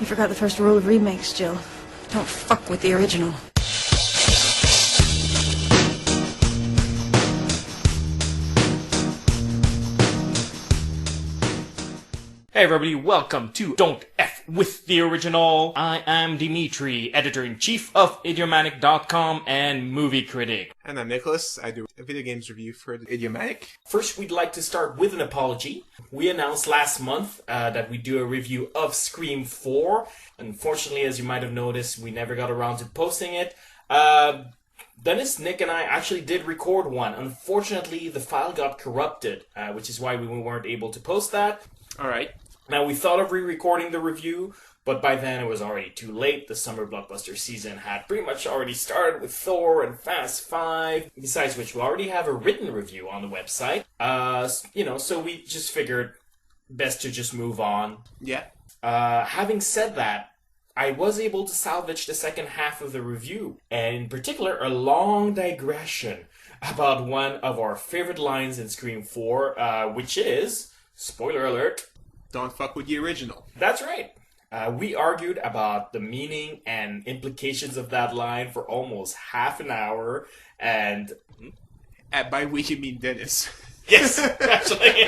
You forgot the first rule of remakes, Jill. Don't fuck with the original. Hey everybody, welcome to Don't F with the Original. I am Dimitri, Editor-in-Chief of Idiomatic.com and movie critic. And I'm Nicholas. I do a video games review for Idiomatic. First, we'd like to start with an apology. We announced last month that we do a review of Scream 4. Unfortunately, as you might have noticed, we never got around to posting it. Dennis, Nick, and I actually did record one. Unfortunately, the file got corrupted, which is why we weren't able to post that. Alright. Now, we thought of re-recording the review, but by then it was already too late. The summer blockbuster season had pretty much already started with Thor and Fast 5. Besides which, we already have a written review on the website. So we just figured best to just move on. Yeah. Having said that, I was able to salvage the second half of the review, and in particular, a long digression about one of our favorite lines in Scream 4, which is, spoiler alert, Don't fuck with the original. that's right. We argued about the meaning and implications of that line for almost half an hour, and... By we you mean Dennis. Yes, actually.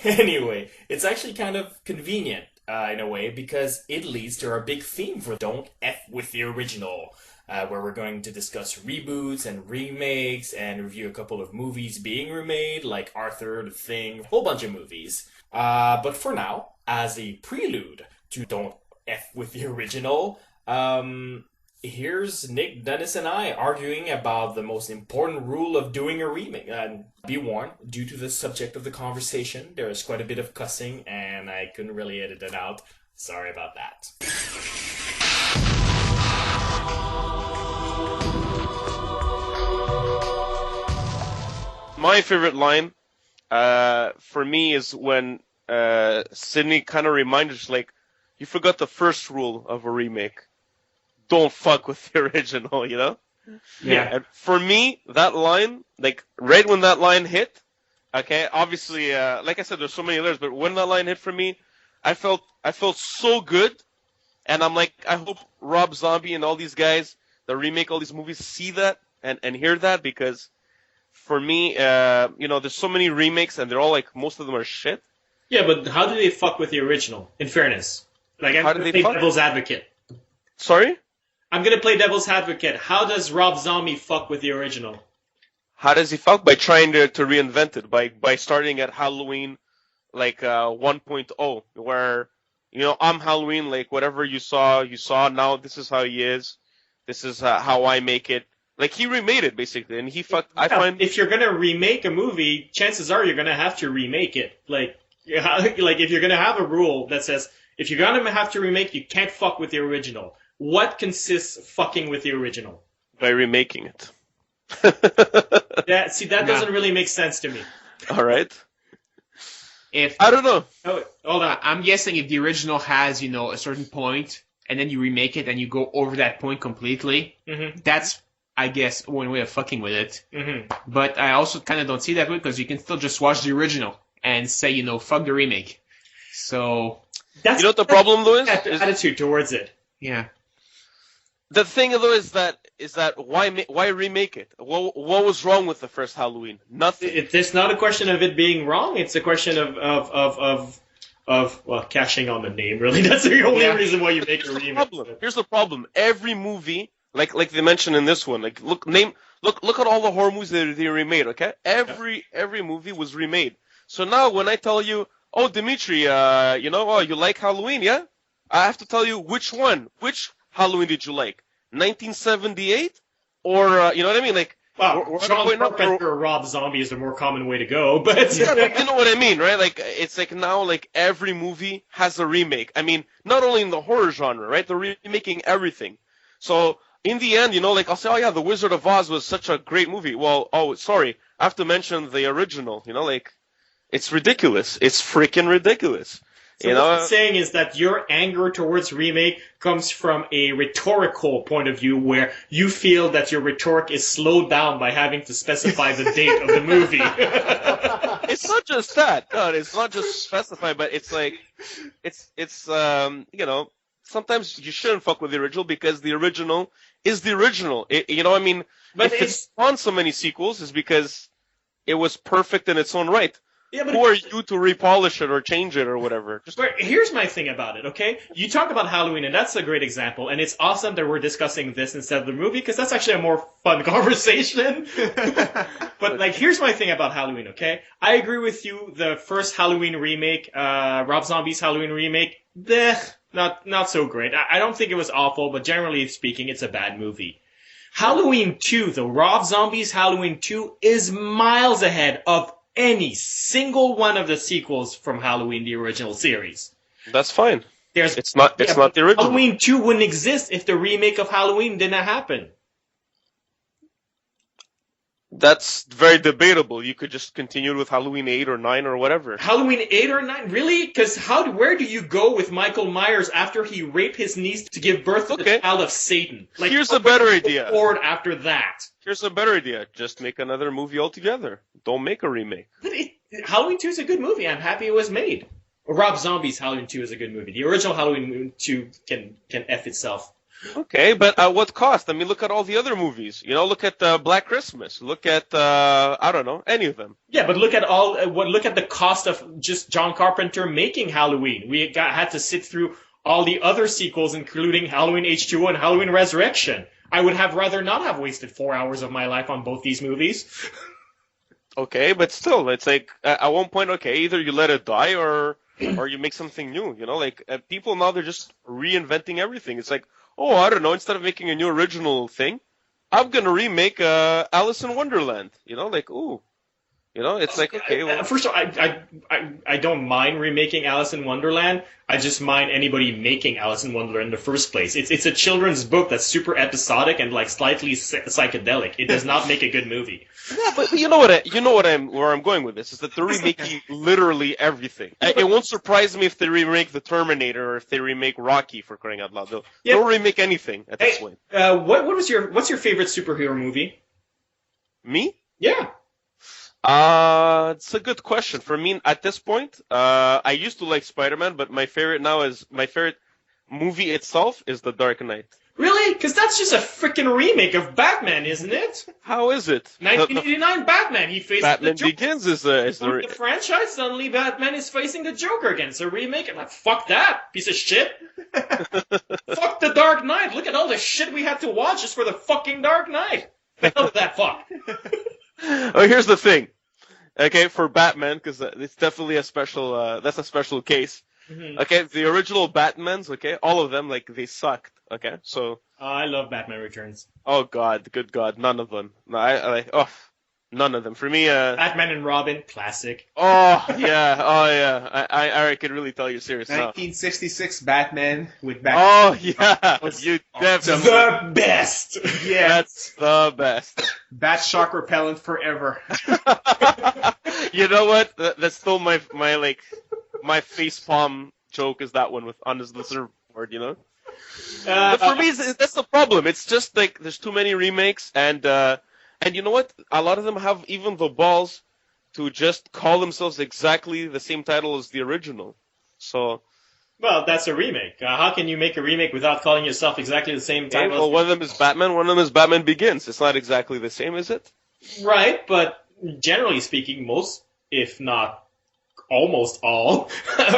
Anyway, it's actually kind of convenient, in a way, because it leads to our big theme for Don't F with the Original, where we're going to discuss reboots and remakes and review a couple of movies being remade, like Arthur, The Thing, a whole bunch of movies. But for now, as a prelude to Don't F with the Original, here's Nick, Dennis, and I arguing about the most important rule of doing a remake. And be warned, due to the subject of the conversation, there is quite a bit of cussing, and I couldn't really edit it out. Sorry about that. My favorite line, for me, is when Sydney kind of reminded us, like, you forgot the first rule of a remake. Don't fuck with the original, you know? Yeah. And for me, that line, like, right when that line hit, okay, obviously, like I said, there's so many others, but when that line hit for me, I felt so good, and I'm like, I hope Rob Zombie and all these guys that remake all these movies see that and hear that, because for me, there's so many remakes, and they're all, like, most of them are shit. Yeah, but how do they fuck with the original, in fairness? Like, I'm going to play devil's advocate. Sorry? I'm going to play devil's advocate. How does Rob Zombie fuck with the original? How does he fuck? By trying to reinvent it, by starting at Halloween, like, 1.0, where, I'm Halloween, like, whatever you saw, now this is how he is, this is how I make it. Like, he remade it, basically, and he fucked... If you're going to remake a movie, chances are you're going to have to remake it. Like, if you're going to have a rule that says, if you're going to have to remake, you can't fuck with the original. What consists fucking with the original? By remaking it. That doesn't really make sense to me. All right. I don't know. Oh, hold on. I'm guessing if the original has, a certain point, and then you remake it and you go over that point completely, that's, I guess, one way of fucking with it. Mm-hmm. But I also kind of don't see that way, because you can still just watch the original and say, fuck the remake. So... You know what the problem, though, is? Attitude towards it. Yeah. The thing, though, is that why remake it? What was wrong with the first Halloween? Nothing. It's not a question of it being wrong. It's a question of cashing on the name. Really, that's the only reason why you make a remake. Here's the problem. Every movie, like they mentioned in this one, like look at all the horror movies that they remade. Okay, every movie was remade. So now when I tell you, oh Dimitri, you like Halloween, yeah? I have to tell you which one. Which Halloween did you like? 1978? Or, you know what I mean? Like, well, John Carpenter or Rob Zombie is the more common way to go, but... Yeah, but you know what I mean, right? Like, it's like now, like, every movie has a remake. I mean, not only in the horror genre, right? They're remaking everything. So, in the end, like, I'll say, oh yeah, The Wizard of Oz was such a great movie. Well, oh, sorry, I have to mention the original, like, it's ridiculous. It's freaking ridiculous. So what I'm saying is that your anger towards remake comes from a rhetorical point of view, where you feel that your rhetoric is slowed down by having to specify the date of the movie. it's not just that. No, it's not just specified, but it's like, it's sometimes you shouldn't fuck with the original because the original is the original. I mean, But if it's on so many sequels, it's because it was perfect in its own right. Yeah, but Who are you to repolish it or change it or whatever? Just But here's my thing about it, okay? You talk about Halloween, and that's a great example, and it's awesome that we're discussing this instead of the movie, because that's actually a more fun conversation. But, like, here's my thing about Halloween, okay? I agree with you, the first Halloween remake, Rob Zombie's Halloween remake, not so great. I don't think it was awful, but generally speaking, it's a bad movie. Halloween 2, though, Rob Zombie's Halloween 2 is miles ahead of any single one of the sequels from Halloween, the original series. that's fine. It's It's not the original. Halloween 2 wouldn't exist if the remake of Halloween didn't happen. That's very debatable. You could just continue with Halloween 8 or 9 or whatever. Halloween 8 or 9? Really? Because where do you go with Michael Myers after he raped his niece to give birth to the child of Satan? Like, Here's a better where do you idea. go forward after that? Here's a better idea. Just make another movie altogether. Don't make a remake. But Halloween 2 is a good movie. I'm happy it was made. Rob Zombie's Halloween 2 is a good movie. The original Halloween 2 can F itself. Okay, but at what cost? I mean, look at all the other movies. Look at Black Christmas. Look at I don't know, any of them. Yeah, but look at look at the cost of just John Carpenter making Halloween. We had to sit through all the other sequels, including Halloween H2O and Halloween Resurrection. I would have rather not have wasted 4 hours of my life on both these movies. Okay, but still, it's like at one point, okay, either you let it die or you make something new. People now they're just reinventing everything. It's like, oh, I don't know, instead of making a new original thing, I'm gonna remake Alice in Wonderland. Ooh. It's like, okay, well. First of all, I don't mind remaking Alice in Wonderland. I just mind anybody making Alice in Wonderland in the first place. It's a children's book that's super episodic and like slightly psychedelic. It does not make a good movie. Yeah, but where I'm going with this is that they're remaking literally everything. It won't surprise me if they remake The Terminator or if they remake Rocky, for crying out loud. They'll remake anything at this point. What's your favorite superhero movie? Me? Yeah. It's a good question. For me, at this point, I used to like Spider-Man, but my favorite movie itself is The Dark Knight. Really? Because that's just a freaking remake of Batman, isn't it? How is it? 1989 Batman. He faces Batman the Joker. Begins is the franchise. Suddenly, Batman is facing the Joker again. It's a remake. I'm like, fuck that piece of shit. Fuck The Dark Knight. Look at all the shit we had to watch just for the fucking Dark Knight. The hell with that fuck. Oh, here's the thing. Okay, for Batman, because it's definitely a special. That's a special case. Mm-hmm. Okay, the original Batmans. Okay, all of them, like, they sucked. Okay, so. I love Batman Returns. Oh God, good God, none of them. No, none of them. For me, Batman and Robin, classic. Oh yeah. I could really tell you're serious now. 1966 Batman with Batman. Oh yeah, you definitely the best. Yeah, that's the best. Bat shock repellent forever. You know what? That's still my face palm joke is that one on this listener board. But for me, that's the problem. It's just like there's too many remakes, and you know what? A lot of them have even the balls to just call themselves exactly the same title as the original. So. Well, that's a remake. How can you make a remake without calling yourself exactly the same title? Well, one of them is Batman. One of them is Batman Begins. It's not exactly the same, is it? Right, but generally speaking, most, if not almost all,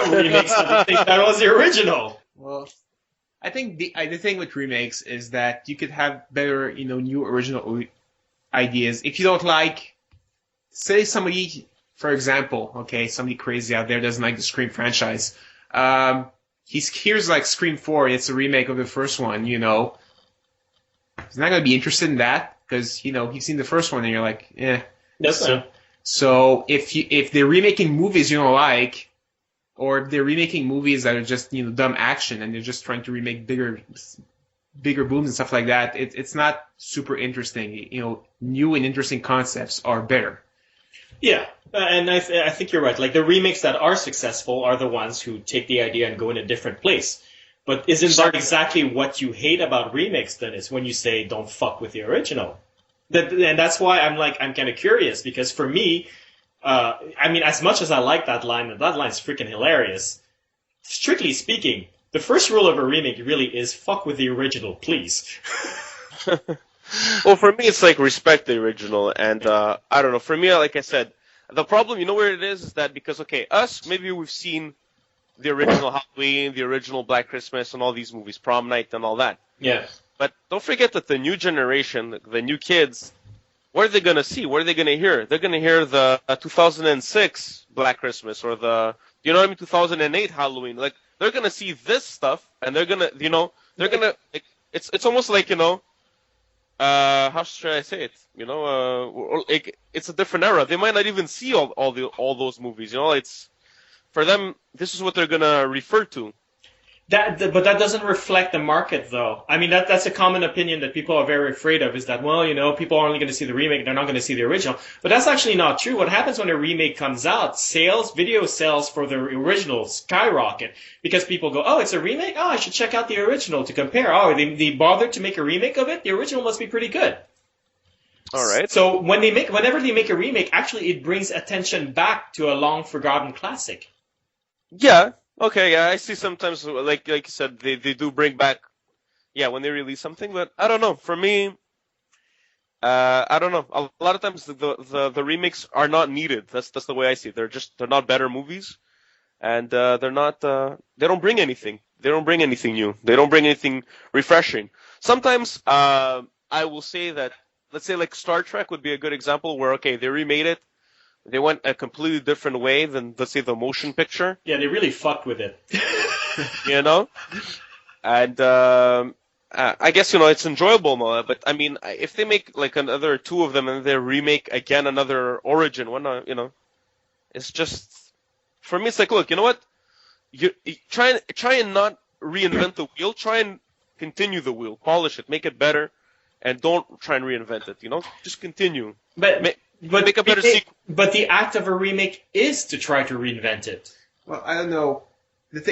remakes have the same title as the original. Well, I think the thing with remakes is that you could have better, new original ideas. If you don't like, say somebody, for example, somebody crazy out there doesn't like the Scream franchise. Here's like Scream 4, it's a remake of the first one, He's not going to be interested in that because, you've seen the first one and you're like, eh. That's fine. So if they're remaking movies you don't like, or if they're remaking movies that are just, dumb action and they're just trying to remake bigger booms and stuff like that, it's not super interesting. New and interesting concepts are better. Yeah, and I think you're right. Like, the remakes that are successful are the ones who take the idea and go in a different place. But isn't that exactly what you hate about remakes, then, is when you say, don't fuck with the original? And that's why I'm kind of curious, because for me, I mean, as much as I like that line, and that line's freaking hilarious, strictly speaking, the first rule of a remake really is fuck with the original, please. Well, for me, it's like respect the original, and I don't know. For me, like I said, the problem, you know where it is that because okay, us maybe we've seen the original Halloween, the original Black Christmas, and all these movies, Prom Night, and all that. Yeah. But don't forget that the new generation, the new kids, what are they gonna see? What are they gonna hear? They're gonna hear the 2006 Black Christmas or the 2008 Halloween. Like they're gonna see this stuff, and they're gonna like, it's almost like how should I say it? Like it's a different era. They might not even see all those movies. It's for them. This is what they're gonna refer to. But that doesn't reflect the market, though. I mean, that's a common opinion that people are very afraid of, is that, well, people are only going to see the remake, they're not going to see the original. But that's actually not true. What happens when a remake comes out, video sales for the original skyrocket, because people go, oh, it's a remake? Oh, I should check out the original to compare. Oh, they bothered to make a remake of it? The original must be pretty good. All right. So whenever they make a remake, actually it brings attention back to a long-forgotten classic. Yeah. Okay, yeah, I see sometimes, like you said, they do bring back, when they release something, but I don't know. For me, I don't know. A lot of times the remakes are not needed. That's the way I see it. They're not better movies, and they're not. They don't bring anything. They don't bring anything new. They don't bring anything refreshing. Sometimes I will say that, let's say like Star Trek would be a good example where they remade it. They went a completely different way than, let's say, the motion picture. Yeah, they really fucked with it. And I guess it's enjoyable now. But I mean, if they make like another two of them and they remake again another Origin one, it's just for me. It's like, look, you know what? You try and not reinvent the wheel. Try and continue the wheel, polish it, make it better, and don't try and reinvent it. Just continue. But make a better sequel. But the act of a remake is to try to reinvent it. Well, I don't know.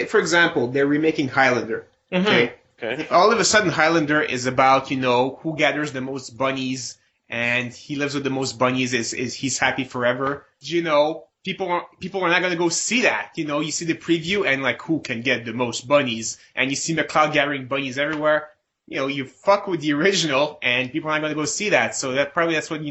For example, they're remaking Highlander. Okay. Okay. All of a sudden, Highlander is about who gathers the most bunnies, and he lives with the most bunnies. Is he's happy forever? People are not gonna go see that. You see the preview and like who can get the most bunnies, and you see McCloud gathering bunnies everywhere. You fuck with the original, and people are not gonna go see that. So that's what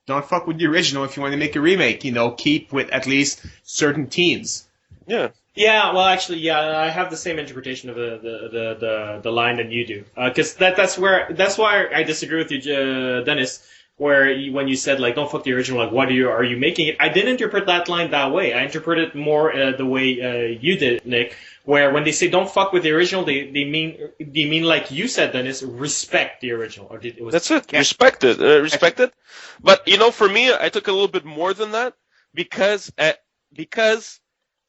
Don't fuck with the original if you want to make a remake. Keep with at least certain themes. Yeah. Yeah, well, actually, yeah, I have the same interpretation of the line that you do, because that's why I disagree with you, Dennis. When you said like don't fuck the original, like what are you making it? I didn't interpret that line that way. I interpreted it more the way you did, Nick. Where when they say don't fuck with the original, they mean like you said, Dennis, respect the original. That's it. Yeah. Respect it. But for me, I took a little bit more than that because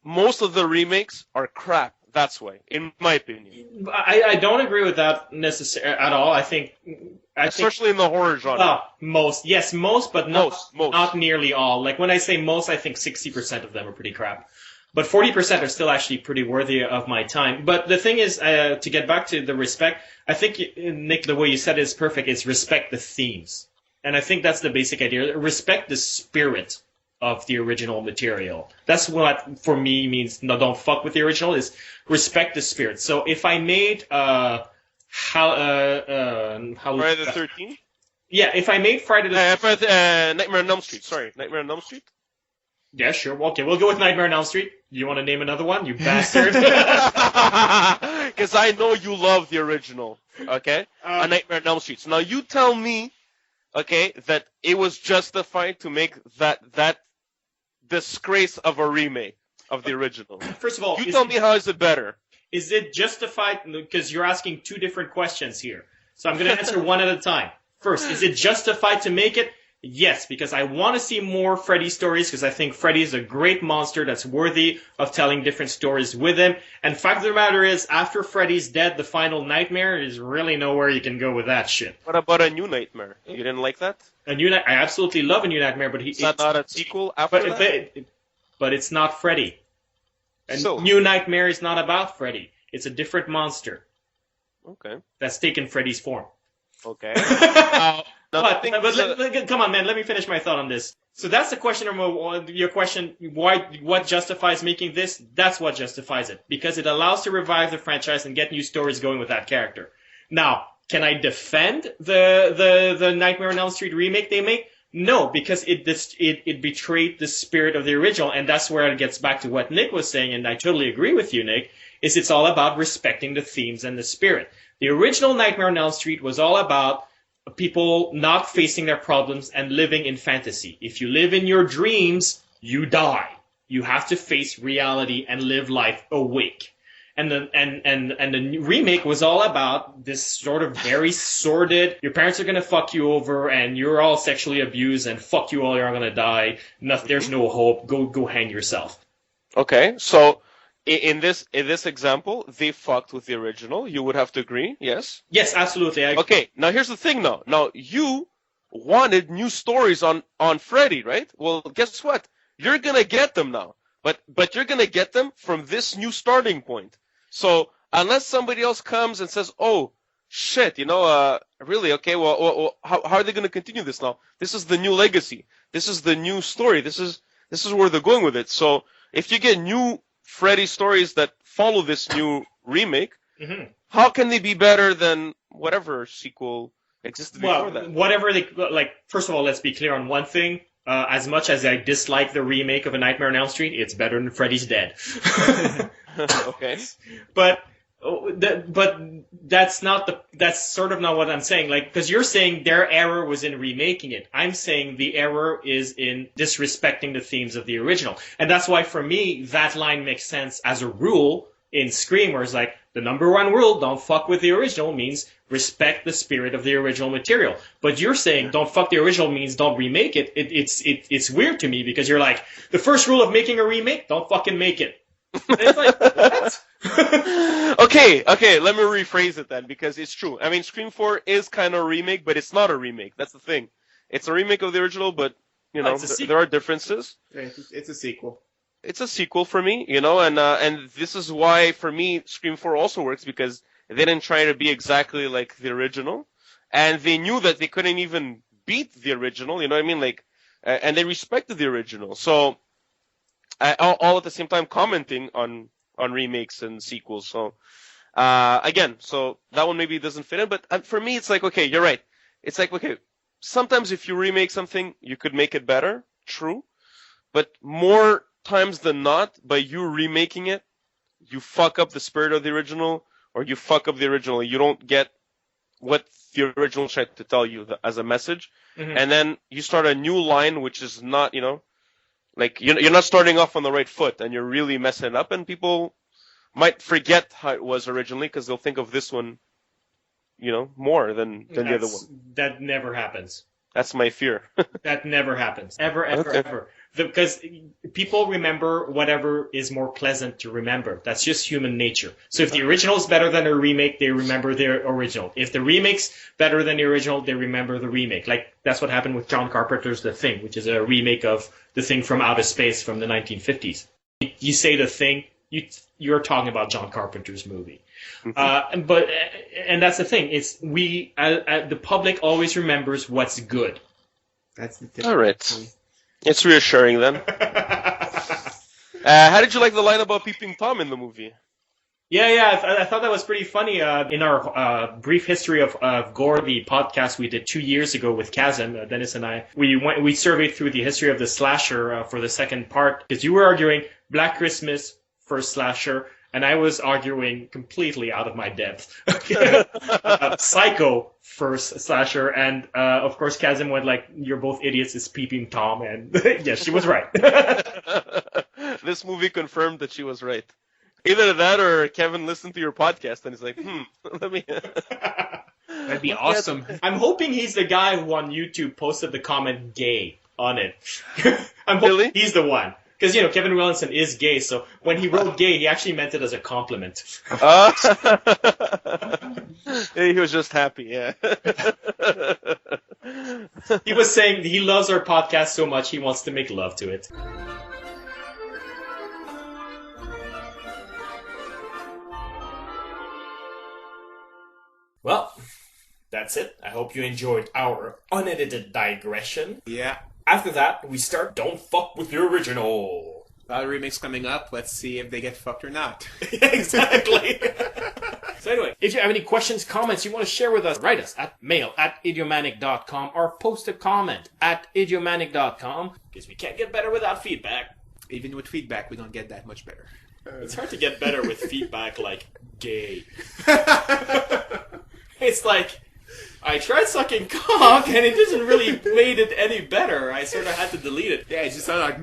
most of the remakes are crap. That's why, in my opinion. I don't agree with that necessarily at all. I think especially in the horror genre. Well, most, but not nearly all. Like when I say most, I think 60% of them are pretty crap. But 40% are still actually pretty worthy of my time. But the thing is, to get back to the respect, I think, Nick, the way you said it is perfect. It's respect the themes. And I think that's the basic idea. Respect the spirit of the original material. That's what, for me, means no, don't fuck with the original, is respect the spirit. So if I made Friday the 13th? Yeah, if I made Friday the 13th... Nightmare on Elm Street. Sorry, Nightmare on Elm Street? Yeah, sure. Okay, we'll go with Nightmare on Elm Street. You want to name another one, you bastard? Because I know you love the original, okay? A Nightmare on Elm Street. So now you tell me, okay, that it was justified to make that disgrace of a remake of the original. First of all, you tell me how is it better? Is it justified? Because you're asking two different questions here. So I'm going to answer one at a time. First, is it justified to make it? Yes, because I want to see more Freddy stories, because I think Freddy is a great monster that's worthy of telling different stories with him. And fact of the matter is, after Freddy's dead, the final nightmare is really nowhere you can go with that shit. What about a new nightmare? You didn't like that? I absolutely love a new nightmare, but it's not a sequel after that? But it's not Freddy. A new nightmare is not about Freddy. It's a different monster. Okay. That's taken Freddy's form. Okay. Now the But, thing but is, come on, man. Let me finish my thought on this. So that's the question of your question. Why? What justifies making this? That's what justifies it because it allows to revive the franchise and get new stories going with that character. Now, can I defend the Nightmare on Elm Street remake they make? No, because it betrayed the spirit of the original, and that's where it gets back to what Nick was saying, and I totally agree with you, Nick. Is it's all about respecting the themes and the spirit. The original Nightmare on Elm Street was all about people not facing their problems and living in fantasy. If you live in your dreams, you die. You have to face reality and live life awake. And the remake was all about this sort of very sordid, your parents are going to fuck you over and you're all sexually abused and fuck you all, you're going to die. No, there's no hope. Go hang yourself. okay, so in this example, they fucked with the original. You would have to agree, yes? Yes, absolutely. Okay, now here's the thing though. Now you wanted new stories on Freddy, right? Well, guess what? You're gonna get them now. But you're gonna get them from this new starting point. So unless somebody else comes and says, "Oh shit, really? Okay, well how are they gonna continue this now? This is the new legacy. This is the new story. This is where they're going with it." So if you get new Freddy stories that follow this new remake, how can they be better than whatever sequel existed before that? Whatever they like. First of all, let's be clear on one thing. As much as I dislike the remake of A Nightmare on Elm Street, it's better than Freddy's Dead. Okay. But that's sort of not what I'm saying. Like, because you're saying their error was in remaking it. I'm saying the error is in disrespecting the themes of the original. And that's why, for me, that line makes sense as a rule in Scream, where it's like, the number one rule, don't fuck with the original, means respect the spirit of the original material. But you're saying don't fuck the original means don't remake it. It's weird to me because you're like, the first rule of making a remake, don't fucking make it. And it's like, what? Okay, let me rephrase it then, because it's true. I mean, Scream 4 is kind of a remake, but it's not a remake. That's the thing. It's a remake of the original, but, there are differences. It's a sequel. It's a sequel for me, and this is why, for me, Scream 4 also works, because they didn't try to be exactly like the original, and they knew that they couldn't even beat the original, you know what I mean? Like, and they respected the original. So, all at the same time commenting on remakes and sequels. So, again, so that one maybe doesn't fit in, but for me, it's like, okay, you're right. It's like, okay, sometimes if you remake something, you could make it better, true, but more times than not, by you remaking it, you fuck up the spirit of the original, or you fuck up the original. You don't get what the original tried to tell you as a message, and then you start a new line, which is not, like you're not starting off on the right foot, and you're really messing it up, and people might forget how it was originally because they'll think of this one, more than the other one. That never happens. That's my fear. That never happens. Ever, Okay. ever. Because people remember whatever is more pleasant to remember. That's just human nature. So if the original is better than a remake, they remember their original. If the remake's better than the original, they remember the remake. Like, that's what happened with John Carpenter's The Thing, which is a remake of The Thing from Outer Space from the 1950s. You say The Thing, you're talking about John Carpenter's movie. And that's the thing. It's the public always remembers what's good. That's the thing. All right. It's reassuring then. How did you like the line about peeping Tom in the movie? Yeah, I thought that was pretty funny. In our brief history of gore, the podcast we did 2 years ago with Chasm, Dennis and I, we surveyed through the history of the slasher for the second part, because you were arguing Black Christmas first slasher, and I was arguing completely out of my depth. Psycho first slasher, and of course Chasm went like, "You're both idiots, it's Peeping Tom," and yes, she was right. This movie confirmed that she was right. Either that or Kevin listened to your podcast and he's like, let me... That'd be awesome. I'm hoping he's the guy who on YouTube posted the comment "gay" on it. I'm hoping Really? he's the one. Because, Kevin Williamson is gay, so when he wrote gay, he actually meant it as a compliment. He was just happy, yeah. He was saying he loves our podcast so much he wants to make love to it. Well, That's it. I hope you enjoyed our unedited digression. Yeah. After that, we start Don't Fuck With Your Original. A lot of remakes coming up. Let's see if they get fucked or not. Exactly. So anyway, if you have any questions, comments you want to share with us, write us at mail@idiomanic.com or post a comment at idiomanic.com because we can't get better without feedback. Even with feedback, we don't get that much better. It's hard to get better with feedback like gay. It's like, I tried sucking cock and it doesn't really made it any better. I sort of had to delete it. Yeah, it just sounded like...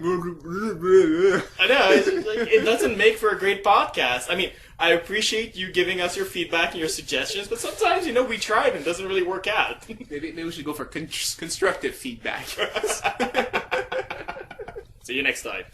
I know, it's just like, it doesn't make for a great podcast. I mean, I appreciate you giving us your feedback and your suggestions, but sometimes, we tried and it doesn't really work out. Maybe we should go for constructive feedback. See you next time.